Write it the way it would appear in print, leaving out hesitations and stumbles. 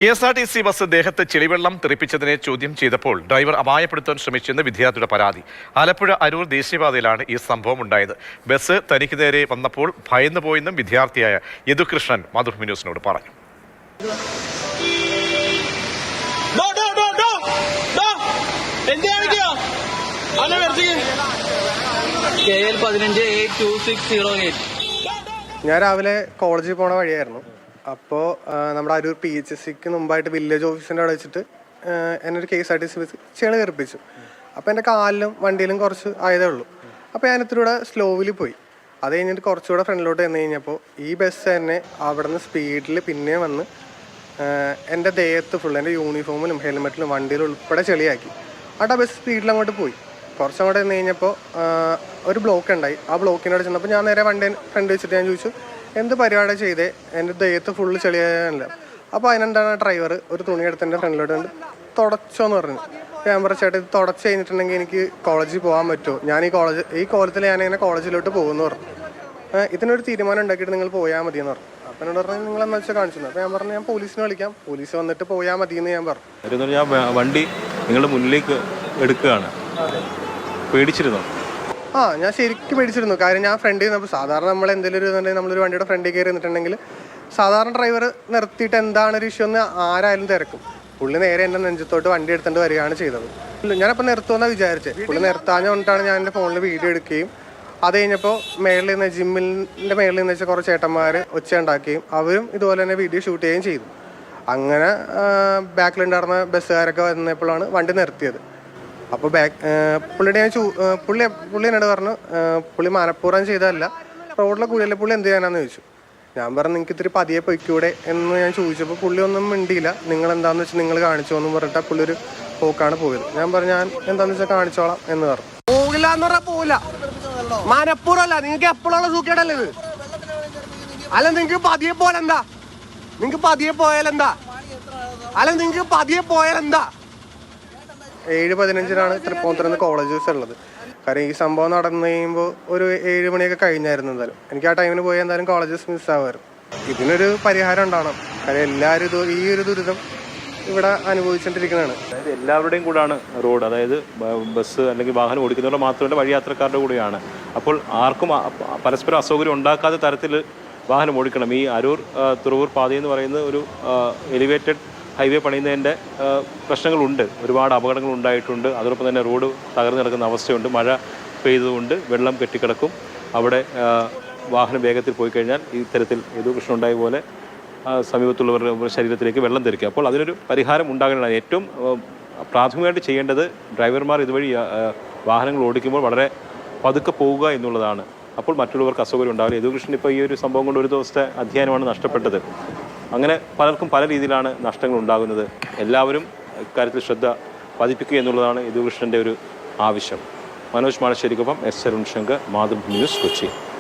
KSRTC bus ദേഹത്ത് ചെളിവെള്ളം തെറിപ്പിച്ചതിനെ ചോദ്യം ചെയ്തപ്പോൾ ഡ്രൈവർ അപായപ്പെടുത്താൻ ശ്രമിച്ചെന്ന് വിദ്യാർത്ഥിയുടെ പരാതി. ആലപ്പുഴ അരൂർ ദേശീയപാതയിലാണ് ഈ സംഭവം ഉണ്ടായത്. ബസ് തനിക്ക് നേരെ വന്നപ്പോൾ ഭയന്നു പോയെന്നും വിദ്യാർത്ഥിയായ യദുകൃഷ്ണൻ മാതൃഭൂമി ന്യൂസിനോട് പറഞ്ഞു. ഞാൻ രാവിലെ കോളേജിൽ പോണ വഴിയായിരുന്നു. അപ്പോൾ നമ്മുടെ അരൂർ PHSCക്ക് മുമ്പായിട്ട് വില്ലേജ് ഓഫീസിൻ്റെ അവിടെ വെച്ചിട്ട് എന്നൊരു KSRTC ബസ് ചെളി തെറിപ്പിച്ചു. അപ്പോൾ എൻ്റെ കാലിലും വണ്ടിയിലും കുറച്ച് ആയതേ ഉള്ളൂ. അപ്പോൾ ഞാനിത്തിലൂടെ സ്ലോവിൽ പോയി. അത് കഴിഞ്ഞിട്ട് കുറച്ചുകൂടെ ഫ്രണ്ടിലോട്ട് ചെന്ന് കഴിഞ്ഞപ്പോൾ ഈ ബസ് തന്നെ അവിടെ നിന്ന് സ്പീഡിൽ പിന്നെ വന്ന് എൻ്റെ ദേഹത്ത് ഫുൾ എൻ്റെ യൂണിഫോമിലും ഹെൽമെറ്റിലും വണ്ടിയിലും ഉൾപ്പെടെ ചെളിയാക്കി. അവിടെ ബസ് സ്പീഡിൽ അങ്ങോട്ട് പോയി. കുറച്ചങ്ങോട്ട് ചെന്ന് കഴിഞ്ഞപ്പോൾ ഒരു ബ്ലോക്ക് ഉണ്ടായി. ആ ബ്ലോക്കിനോട് ചെന്നപ്പോൾ ഞാൻ നേരെ വണ്ടി ഫ്രണ്ട് വെച്ചിട്ട് ഞാൻ ചോദിച്ചു, എന്ത് പരിപാടി ചെയ്തേ, എൻ്റെ ദേഹത്ത് ഫുള്ള് ചെളിയായല്ല. അപ്പോൾ അതിനെന്താണ് ഡ്രൈവർ ഒരു തുണി എടുത്ത് എൻ്റെ ഫ്രണ്ടിലോട്ട് കണ്ട് തുടച്ചോന്ന് പറഞ്ഞു. ഞാൻ പറഞ്ഞ ചേട്ടാ, ഇത് തുടച്ച് കഴിഞ്ഞിട്ടുണ്ടെങ്കിൽ എനിക്ക് കോളേജിൽ പോകാൻ പറ്റുമോ, ഞാൻ ഈ കോലത്തിൽ ഞാനിങ്ങനെ കോളേജിലോട്ട് പോകുമെന്ന് പറഞ്ഞു. ഇതിനൊരു തീരുമാനം ഉണ്ടാക്കിയിട്ട് നിങ്ങൾ പോയാൽ മതിയെന്ന് പറഞ്ഞു. അപ്പം എന്നോട് പറഞ്ഞു, നിങ്ങൾ എന്താ വെച്ചാൽ കാണിച്ചു. അപ്പോൾ ഞാൻ പറഞ്ഞു, ഞാൻ പോലീസിനെ വിളിക്കാം, പോലീസ് വന്നിട്ട് പോയാൽ മതിയെന്ന് ഞാൻ പറഞ്ഞു. ഞാൻ വണ്ടി നിങ്ങളുടെ മുന്നിലേക്ക് എടുക്കുകയാണ്, പേടിച്ചിരുന്നോ? ഞാൻ ശരിക്കും പേടിച്ചിരുന്നു. കാര്യം ഞാൻ ഫ്രണ്ടിൽ നിന്നപ്പോൾ സാധാരണ നമ്മൾ എന്തെങ്കിലും നമ്മളൊരു വണ്ടിയുടെ ഫ്രണ്ടിൽ കയറി നിന്നിട്ടുണ്ടെങ്കിൽ സാധാരണ ഡ്രൈവർ നിർത്തിയിട്ട് എന്താണ് ഒരു ഇഷ്യൂ എന്ന് ആരായാലും തിരക്കും. പുള്ളി നേരെ എൻ്റെ നെഞ്ചത്തോട്ട് വണ്ടി എടുത്തുകൊണ്ട് വരികയാണ് ചെയ്തത്. ഞാനപ്പോൾ നിർത്തുമെന്നാണ് വിചാരിച്ചത്. പുള്ളി നിർത്താഞ്ഞ കൊണ്ടിട്ടാണ് ഞാൻ എൻ്റെ ഫോണിൽ വീഡിയോ എടുക്കുകയും അത് കഴിഞ്ഞപ്പോൾ മേളിൽ നിന്ന് ജിമ്മിൻ്റെ മേളിൽ നിന്ന് വെച്ചാൽ കുറച്ച് ചേട്ടന്മാർ ഒച്ച ഉണ്ടാക്കുകയും അവരും ഇതുപോലെ തന്നെ വീഡിയോ ഷൂട്ട് ചെയ്യുകയും ചെയ്തു. അങ്ങനെ ബാക്കിലുണ്ടായിരുന്ന ബസ്സുകാരൊക്കെ വന്നപ്പോഴാണ് വണ്ടി നിർത്തിയത്. അപ്പോൾ പുള്ളിയുടെ പുള്ളി എന്നോട് പറഞ്ഞു, പുള്ളി മനഃപൂർവ്വം ചെയ്തതല്ല, റോഡിലെ കൂടിയല്ലേ, പുള്ളി എന്ത് ചെയ്യാനാന്ന് ചോദിച്ചു. ഞാൻ പറഞ്ഞു, നിങ്ങൾക്ക് ഇത്തിരി പതിയെ പൊയ്ക്കൂടെ എന്ന് ഞാൻ ചോദിച്ചപ്പോൾ പുള്ളി ഒന്നും മിണ്ടിയില്ല. നിങ്ങൾ എന്താണെന്ന് വെച്ചാൽ നിങ്ങൾ കാണിച്ചോ എന്ന് പറഞ്ഞിട്ട് പുള്ളി ഒരു പോക്കാണ് പോയത്. ഞാൻ പറഞ്ഞു, ഞാൻ എന്താണെന്ന് വെച്ചാൽ കാണിച്ചോളാം എന്ന് പറഞ്ഞു. പോകില്ല എന്ന് പറഞ്ഞാൽ പോകില്ല, മനഃപൂർവ്വമല്ല, നിങ്ങൾക്ക് എപ്പോഴുള്ള സൂക്കേടല്ലേ ഇത്. അല്ല നിങ്ങൾക്ക് പതിയെ പോയാലെന്താ, നിങ്ങൾക്ക് പതിയെ പോയാലെന്താ, അല്ല നിങ്ങൾക്ക് പതിയെ പോയാലെന്താ. 7:15 തൃപ്പൂണിത്തുറന്ന് കോളേജ് ബസ് ഉള്ളത്. കാര്യം ഈ സംഭവം നടന്നു കഴിയുമ്പോൾ ഒരു 7 മണിയൊക്കെ കഴിഞ്ഞായിരുന്നു. എന്തായാലും എനിക്ക് ആ ടൈമിന് പോയി എന്തായാലും കോളേജ് ബസ് മിസ്സാവുമായിരുന്നു. ഇതിനൊരു പരിഹാരം ഉണ്ടാവണം. കാര്യം എല്ലാവരും ഈ ഒരു ദുരിതം ഇവിടെ അനുഭവിച്ചുകൊണ്ടിരിക്കുന്നതാണ്. അതായത് എല്ലാവരുടെയും കൂടാണ് റോഡ്, അതായത് ബസ് അല്ലെങ്കിൽ വാഹനം ഓടിക്കുന്നവരുടെ മാത്രമല്ല, വഴിയാത്രക്കാരുടെ കൂടെയാണ്. അപ്പോൾ ആർക്കും പരസ്പരം അസൗകര്യം ഉണ്ടാക്കാത്ത തരത്തിൽ വാഹനം ഓടിക്കണം. ഈ അരൂർ തുറവൂർ പാതയെന്ന് പറയുന്നത് ഒരു എലിവേറ്റഡ് ഹൈവേ പണിയുന്നതിൻ്റെ പ്രശ്നങ്ങളുണ്ട്. ഒരുപാട് അപകടങ്ങൾ ഉണ്ടായിട്ടുണ്ട്. അതോടൊപ്പം തന്നെ റോഡ് തകർന്നു കിടക്കുന്ന അവസ്ഥയുണ്ട്. മഴ പെയ്തുകൊണ്ട് വെള്ളം കെട്ടിക്കിടക്കും. അവിടെ വാഹനം വേഗത്തിൽ പോയി കഴിഞ്ഞാൽ ഈ തരത്തിൽ യദുകൃഷ്ണൻ ഉണ്ടായ പോലെ സമീപത്തുള്ളവരുടെ ശരീരത്തിലേക്ക് വെള്ളം തെറിക്കുക. അപ്പോൾ അതിനൊരു പരിഹാരം ഉണ്ടാകേണ്ടതാണ്. ഏറ്റവും പ്രാഥമികമായിട്ട് ചെയ്യേണ്ടത് ഡ്രൈവർമാർ ഇതുവഴി വാഹനങ്ങൾ ഓടിക്കുമ്പോൾ വളരെ പതുക്കെ പോവുക എന്നുള്ളതാണ്. അപ്പോൾ മറ്റുള്ളവർക്ക് അസൗകര്യം ഉണ്ടാവില്ല. യദുകൃഷ്ണൻ ഇപ്പോൾ ഈ ഒരു സംഭവം കൊണ്ട് ഒരു ദിവസത്തെ അധ്യയനമാണ് നഷ്ടപ്പെട്ടത്. അങ്ങനെ പലർക്കും പല രീതിയിലാണ് നഷ്ടങ്ങൾ ഉണ്ടാകുന്നത്. എല്ലാവരും ഇക്കാര്യത്തിൽ ശ്രദ്ധ പതിപ്പിക്കുക എന്നുള്ളതാണ് യദുകൃഷ്ണൻ്റെ ഒരു ആവശ്യം. മനോജ് മാളശ്ശേരിക്കൊപ്പം S. അരുൺ ശങ്കർ, മാതൃഭൂമി ന്യൂസ്, കൊച്ചി.